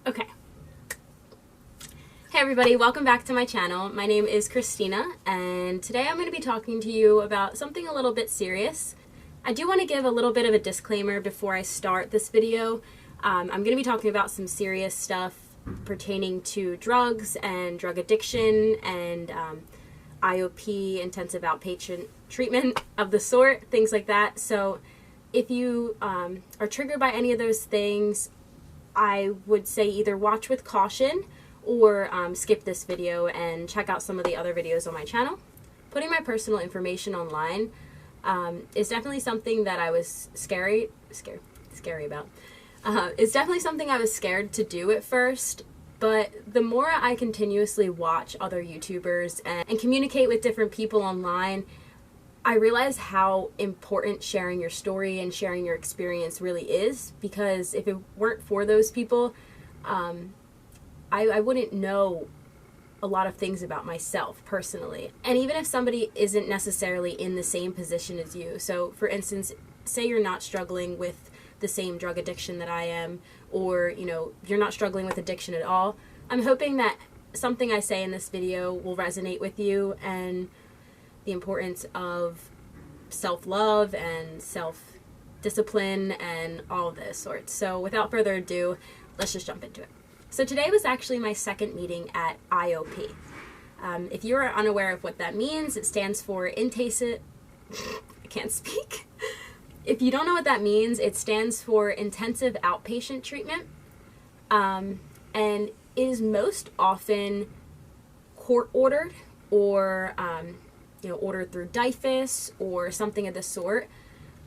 Okay. Hey everybody, welcome back to my channel. My name is Christina, and today I'm going to be talking to you about something a little bit serious. I do want to give a little bit of a disclaimer before I start this video. I'm going to be talking about some serious stuff pertaining to drugs and drug addiction and IOP, intensive outpatient treatment of the sort, things like that. So if you are triggered by any of those things, I would say either watch with caution or skip this video and check out some of the other videos on my channel. Putting my personal information online is definitely something that I was scary about. It's definitely something I was scared to do at first, but the more I continuously watch other YouTubers and communicate with different people online, I realize how important sharing your story and sharing your experience really is, because if it weren't for those people, I wouldn't know a lot of things about myself personally. And even if somebody isn't necessarily in the same position as you, so for instance, say you're not struggling with the same drug addiction that I am, or you're not struggling with addiction at all, I'm hoping that something I say in this video will resonate with you, and the importance of self-love and self-discipline and all of this sort. So without further ado, let's just jump into it. So today was actually my second meeting at IOP. If you are unaware of what that means, it stands for I can't speak. If you don't know what that means, it stands for intensive outpatient treatment. And it is most often court ordered or ordered through DIFUS or something of the sort.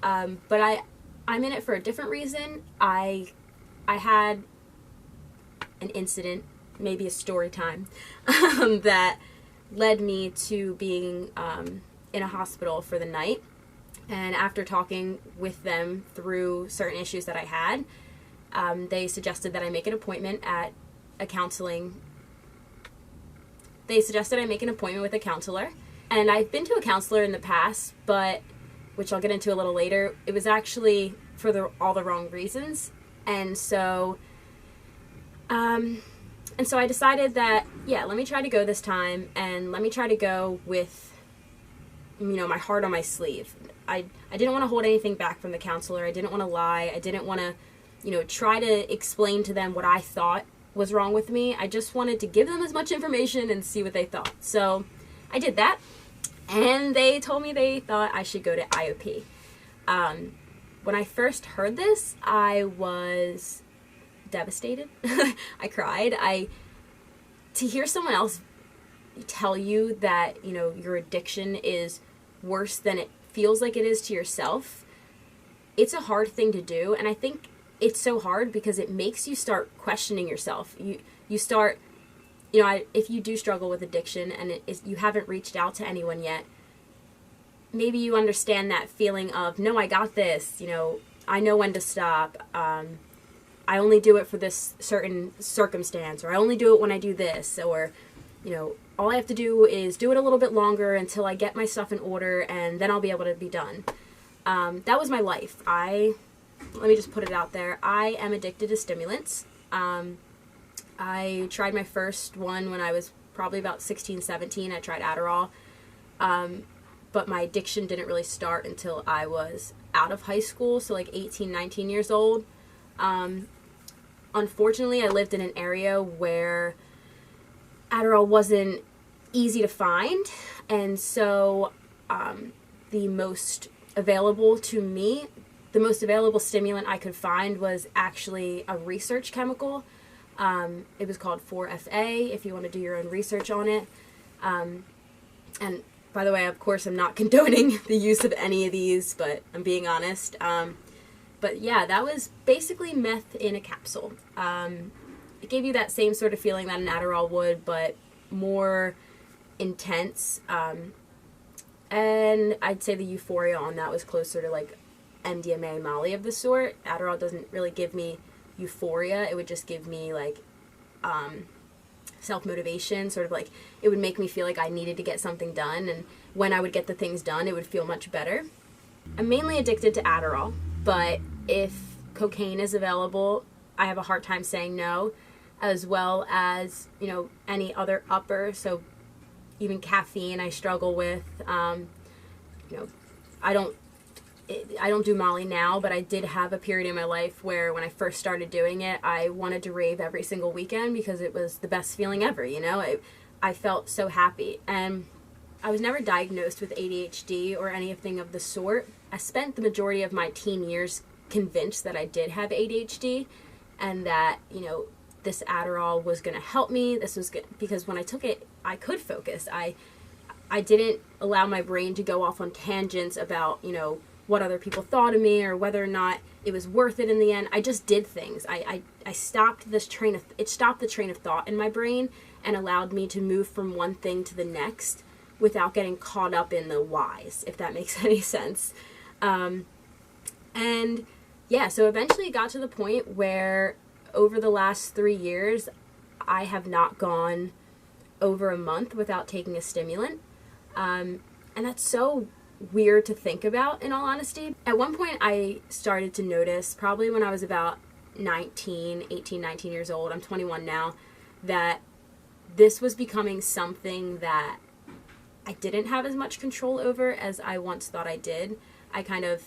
But I'm in it for a different reason. I had an incident, maybe a story time, that led me to being in a hospital for the night. And after talking with them through certain issues that I had, they suggested that I make an appointment at a counseling. They suggested I make an appointment with a counselor. And I've been to a counselor in the past, but, which I'll get into a little later, it was actually for all the wrong reasons. And so I decided that, yeah, let me try to go this time, and let me try to go with, my heart on my sleeve. I didn't want to hold anything back from the counselor. I didn't want to lie. I didn't want to, try to explain to them what I thought was wrong with me. I just wanted to give them as much information and see what they thought. So I did that, and they told me they thought I should go to IOP. When I first heard this, I was devastated. I cried. To hear someone else tell you that, your addiction is worse than it feels like it is to yourself, it's a hard thing to do. And I think it's so hard because it makes you start questioning yourself. You start, if you do struggle with addiction and you haven't reached out to anyone yet, maybe you understand that feeling of, no, I got this, I know when to stop. I only do it for this certain circumstance, or I only do it when I do this, or, all I have to do is do it a little bit longer until I get my stuff in order, and then I'll be able to be done. That was my life. Let me just put it out there. I am addicted to stimulants. I tried my first one when I was probably about 16, 17. I tried Adderall. But my addiction didn't really start until I was out of high school, so like 18, 19 years old. Unfortunately, I lived in an area where Adderall wasn't easy to find, and so the most available to me, the most available stimulant I could find was actually a research chemical. It was called 4FA, if you want to do your own research on it. And by the way, of course, I'm not condoning the use of any of these, but I'm being honest. But yeah, that was basically meth in a capsule. It gave you that same sort of feeling that an Adderall would, but more intense. And I'd say the euphoria on that was closer to like MDMA, Molly of the sort. Adderall doesn't really give me euphoria. It would just give me like self-motivation, sort of like it would make me feel like I needed to get something done, and when I would get the things done, it would feel much better. I'm mainly addicted to Adderall, but if cocaine is available, I have a hard time saying no. as well as, you know, any other upper. So even caffeine I struggle with. You know, I don't do Molly now, but I did have a period in my life where when I first started doing it, I wanted to rave every single weekend because it was the best feeling ever, you know? I felt so happy. And I was never diagnosed with ADHD or anything of the sort. I spent the majority of my teen years convinced that I did have ADHD and that, you know, this Adderall was going to help me. This was good because when I took it, I could focus. I didn't allow my brain to go off on tangents about, you know, what other people thought of me or whether or not it was worth it in the end. I just did things. I stopped it stopped the train of thought in my brain and allowed me to move from one thing to the next without getting caught up in the whys, if that makes any sense. And yeah, so eventually it got to the point where over the last 3 years, I have not gone over a month without taking a stimulant. And that's so weird to think about, in all honesty. At one point, I started to notice, probably when I was about 19 years old, I'm 21 now, that this was becoming something that I didn't have as much control over as I once thought I did. I kind of,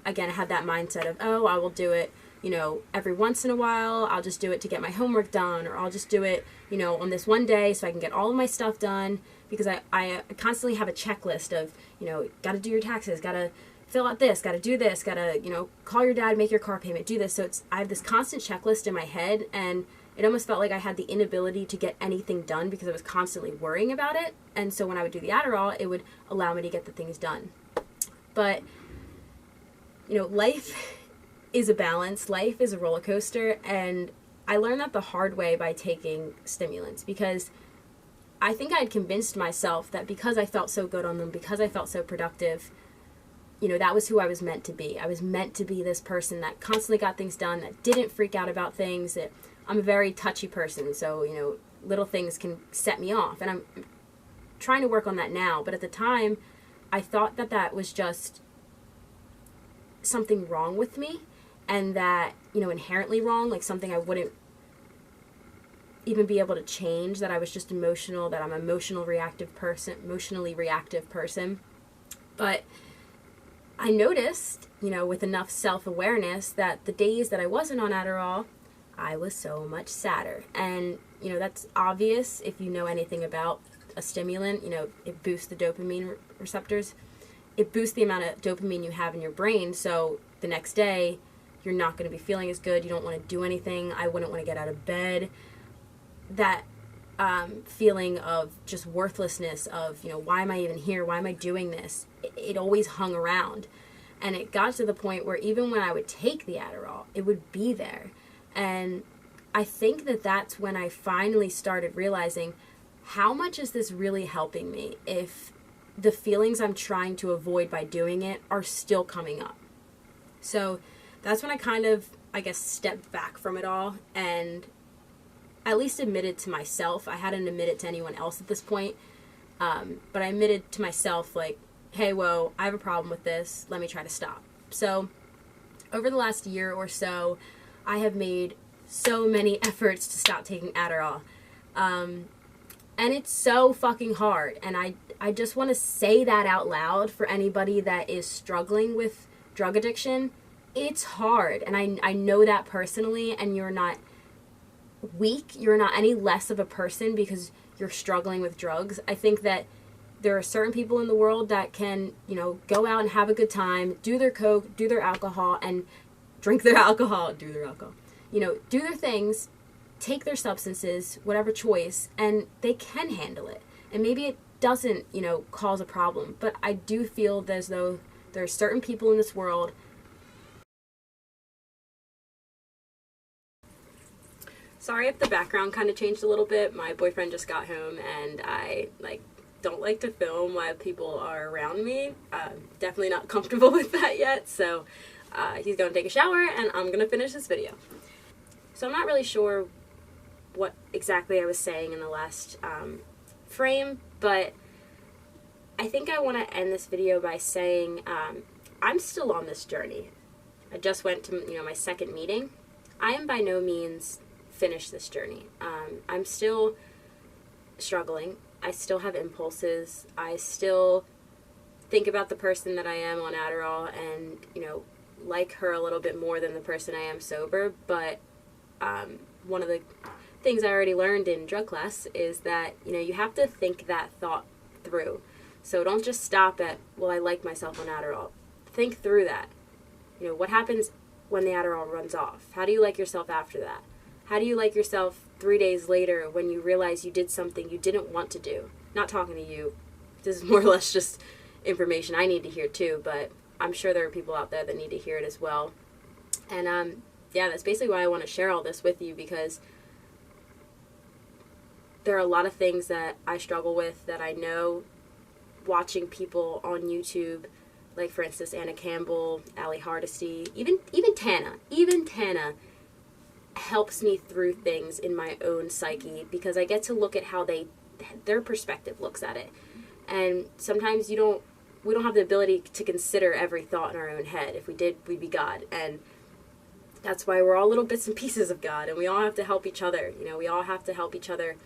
again, had that mindset of, oh, I will do it, you know, every once in a while. I'll just do it to get my homework done, or I'll just do it, you know, on this one day so I can get all of my stuff done, because I constantly have a checklist of, you know, got to do your taxes, got to fill out this, got to do this, got to, you know, call your dad, make your car payment, do this. So I have this constant checklist in my head, and it almost felt like I had the inability to get anything done because I was constantly worrying about it. And so when I would do the Adderall, it would allow me to get the things done. But, you know, life is a balance. Life is a roller coaster. And I learned that the hard way by taking stimulants, because I think I had convinced myself that because I felt so good on them, because I felt so productive, you know, that was who I was meant to be. I was meant to be this person that constantly got things done, that didn't freak out about things. I'm a very touchy person, so, you know, little things can set me off. And I'm trying to work on that now. But at the time, I thought that that was just something wrong with me, and that, you know, inherently wrong, like something I wouldn't even be able to change, that I was just emotional, that I'm an emotionally reactive person. But I noticed, you know, with enough self-awareness, that the days that I wasn't on Adderall, I was so much sadder. And, you know, that's obvious if you know anything about a stimulant. You know, it boosts the dopamine receptors. It boosts the amount of dopamine you have in your brain, so the next day you're not going to be feeling as good. You don't want to do anything. I wouldn't want to get out of bed. That feeling of just worthlessness, of, you know, why am I even here? Why am I doing this? It always hung around. And it got to the point where even when I would take the Adderall, it would be there. And I think that that's when I finally started realizing, how much is this really helping me if the feelings I'm trying to avoid by doing it are still coming up? So that's when I kind of, I guess, stepped back from it all and at least admitted to myself. I hadn't admitted to anyone else at this point, but I admitted to myself, like, hey, whoa, I have a problem with this. Let me try to stop. So over the last year or so, I have made so many efforts to stop taking Adderall. And it's so fucking hard. And I just want to say that out loud for anybody that is struggling with drug addiction. It's hard. And I know that personally, and you're not weak. You're not any less of a person because you're struggling with drugs. I think that there are certain people in the world that can, you know, go out and have a good time, do their coke, do their alcohol, and drink their alcohol, do their alcohol. You know, do their things, take their substances, whatever choice, and they can handle it. And maybe it doesn't, you know, cause a problem. But I do feel as though there are certain people in this world. Sorry if the background kind of changed a little bit. My boyfriend just got home, and I, don't like to film while people are around me. Definitely not comfortable with that yet, so he's going to take a shower, and I'm going to finish this video. So I'm not really sure what exactly I was saying in the last frame, but I think I want to end this video by saying I'm still on this journey. I just went to, you know, my second meeting. I am by no means finish this journey. I'm still struggling. I still have impulses. I still think about the person that I am on Adderall and, like her a little bit more than the person I am sober. But one of the things I already learned in drug class is that, you have to think that thought through. So don't just stop at, well, I like myself on Adderall. Think through that. What happens when the Adderall runs off? How do you like yourself after that? How do you like yourself 3 days later when you realize you did something you didn't want to do? Not talking to you. This is more or less just information I need to hear too, but I'm sure there are people out there that need to hear it as well. And that's basically why I want to share all this with you, because there are a lot of things that I struggle with that I know watching people on YouTube, like for instance Anna Campbell, Allie Hardesty, even Tana helps me through things in my own psyche, because I get to look at how their perspective looks at it. And sometimes we don't have the ability to consider every thought in our own head. If we did, we'd be God. And that's why we're all little bits and pieces of God, and we all have to help each other. We all have to help each other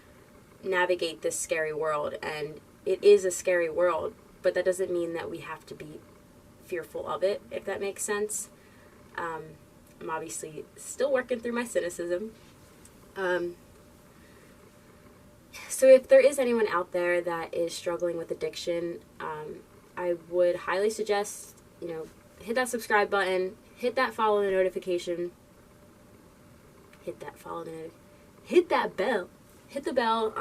navigate this scary world. And it is a scary world, but that doesn't mean that we have to be fearful of it, if that makes sense. I'm obviously still working through my cynicism. So if there is anyone out there that is struggling with addiction, I would highly suggest, hit that subscribe button, hit that follow the notification, hit that bell, hit the bell,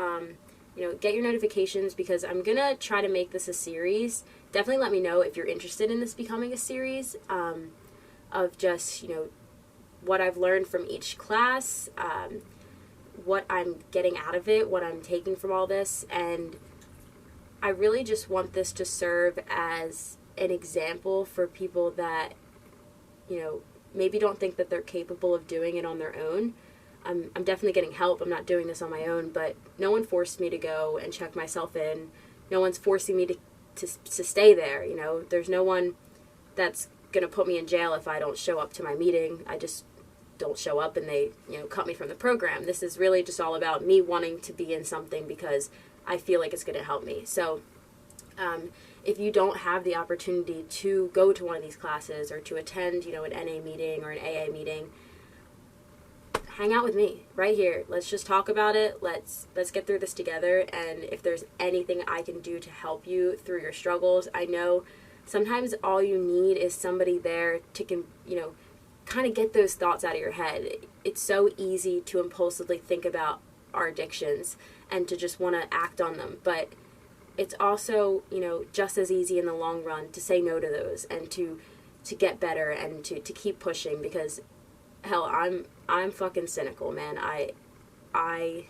get your notifications, because I'm going to try to make this a series. Definitely let me know if you're interested in this becoming a series, of just, what I've learned from each class, what I'm getting out of it, what I'm taking from all this. And I really just want this to serve as an example for people that, maybe don't think that they're capable of doing it on their own. I'm definitely getting help. I'm not doing this on my own, but no one forced me to go and check myself in. No one's forcing me to stay there. There's no one that's going to put me in jail if I don't show up to my meeting. I just don't show up and they, cut me from the program. This is really just all about me wanting to be in something because I feel like it's going to help me. So if you don't have the opportunity to go to one of these classes or to attend, an NA meeting or an AA meeting, hang out with me right here. Let's just talk about it. Let's get through this together. And if there's anything I can do to help you through your struggles, I know sometimes all you need is somebody there to kind of get those thoughts out of your head. It's so easy to impulsively think about our addictions and to just want to act on them, but it's also, just as easy in the long run to say no to those and to get better and to keep pushing, because hell, I'm fucking cynical, man. I'm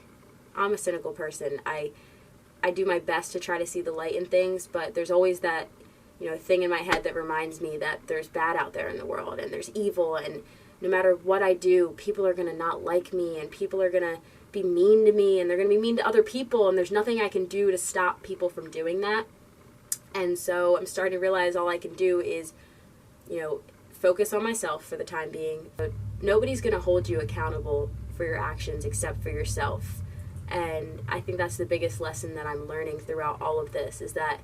a cynical person. I do my best to try to see the light in things, but there's always that thing in my head that reminds me that there's bad out there in the world and there's evil, and no matter what I do, people are going to not like me and people are going to be mean to me and they're going to be mean to other people, and there's nothing I can do to stop people from doing that. And so I'm starting to realize all I can do is, focus on myself for the time being. But nobody's going to hold you accountable for your actions except for yourself. And I think that's the biggest lesson that I'm learning throughout all of this, is that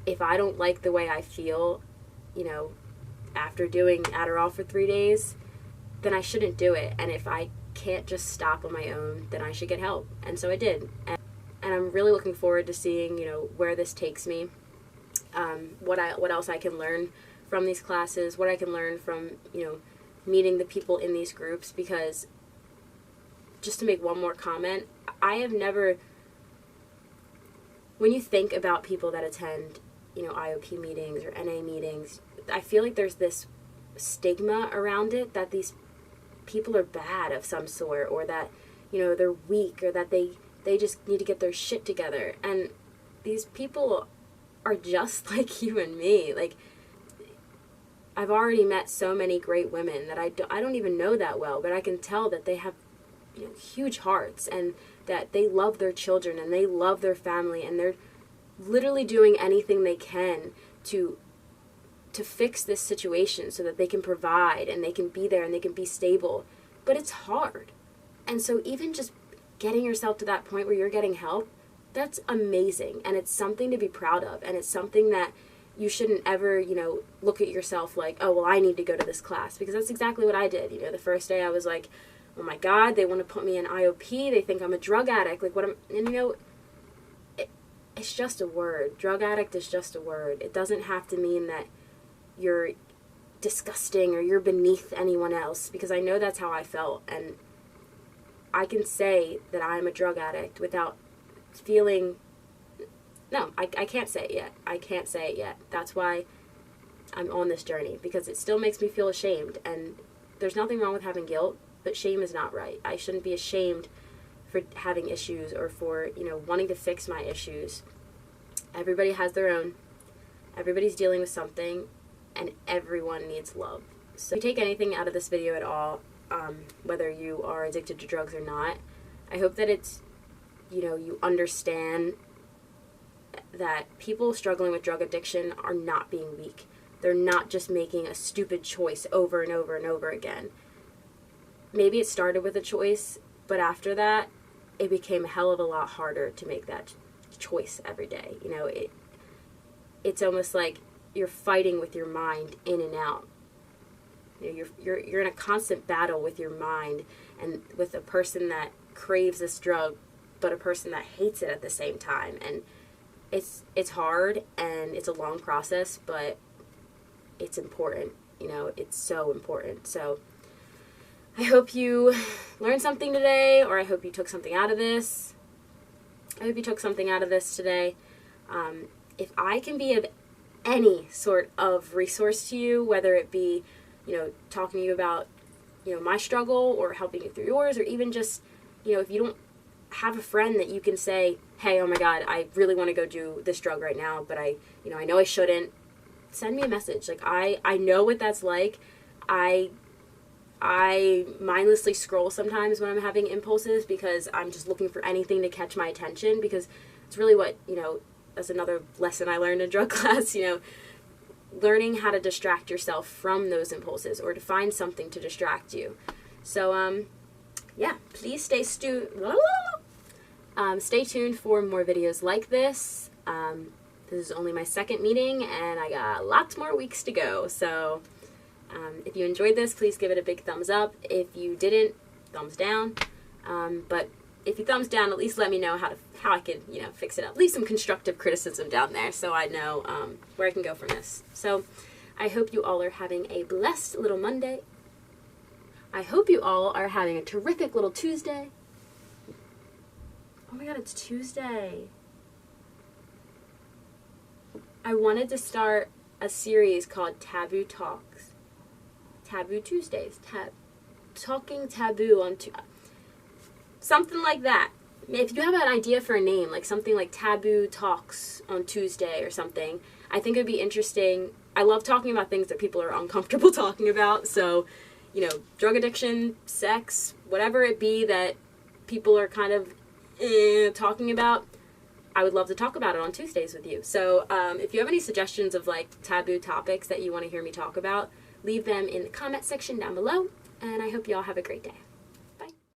if I don't like the way I feel, after doing Adderall for 3 days, then I shouldn't do it. And if I can't just stop on my own, then I should get help. And so I did. And I'm really looking forward to seeing, where this takes me, what else I can learn from these classes, what I can learn from, meeting the people in these groups. Because just to make one more comment, I have never, when you think about people that attend, IOP meetings or NA meetings, I feel like there's this stigma around it that these people are bad of some sort, or that, they're weak, or that they just need to get their shit together. And these people are just like you and me. Like, I've already met so many great women that I don't even know that well, but I can tell that they have, huge hearts, and that they love their children and they love their family, and they're literally doing anything they can to fix this situation so that they can provide and they can be there and they can be stable. But it's hard. And so even just getting yourself to that point where you're getting help, that's amazing. And it's something to be proud of. And it's something that you shouldn't ever, you know, look at yourself like, oh, well, I need to go to this class. Because that's exactly what I did. You know, the first day I was like, oh my God, they want to put me in IOP. They think I'm a drug addict. Like, and you know, it's just a word. Drug addict is just a word. It doesn't have to mean that you're disgusting or you're beneath anyone else, because I know that's how I felt. And I can say that I'm a drug addict without feeling, no, I can't say it yet. I can't say it yet. That's why I'm on this journey, because it still makes me feel ashamed. And there's nothing wrong with having guilt, but shame is not right. I shouldn't be ashamed for having issues or for, you know, wanting to fix my issues. Everybody has their own. Everybody's dealing with something, and everyone needs love. So if you take anything out of this video at all, whether you are addicted to drugs or not, I hope that it's, you know, you understand that people struggling with drug addiction are not being weak. They're not just making a stupid choice over and over and over again. Maybe it started with a choice, but after that, it became a hell of a lot harder to make that choice every day. You know, it's almost like you're fighting with your mind in and out. You know, you're in a constant battle with your mind and with a person that craves this drug, but a person that hates it at the same time. And it's hard and it's a long process, but it's important. You know, it's so important. So I hope you learned something today, or I hope you took something out of this. I hope you took something out of this today. If I can be of any sort of resource to you, whether it be, you know, talking to you about, you know, my struggle or helping you through yours, or even just, you know, if you don't have a friend that you can say, hey, oh my God, I really want to go do this drug right now, but I know I shouldn't, send me a message. Like, I know what that's like. I mindlessly scroll sometimes when I'm having impulses because I'm just looking for anything to catch my attention, because it's really what, you know, that's another lesson I learned in drug class, you know, learning how to distract yourself from those impulses or to find something to distract you. So, yeah, please stay tuned for more videos like this. This is only my second meeting, and I got lots more weeks to go. So if you enjoyed this, please give it a big thumbs up. If you didn't, thumbs down. But if you thumbs down, at least let me know how I can, you know, fix it up. Leave some constructive criticism down there so I know where I can go from this. So I hope you all are having a blessed little Monday. I hope you all are having a terrific little Tuesday. Oh my God, it's Tuesday. I wanted to start a series called Taboo Talks. Taboo Tuesdays. Talking taboo on something like that. If you have an idea for a name, like something like Taboo Talks on Tuesday or something, I think it would be interesting. I love talking about things that people are uncomfortable talking about. So, you know, drug addiction, sex, whatever it be that people are kind of talking about, I would love to talk about it on Tuesdays with you. So if you have any suggestions of like taboo topics that you want to hear me talk about, leave them in the comment section down below, and I hope you all have a great day.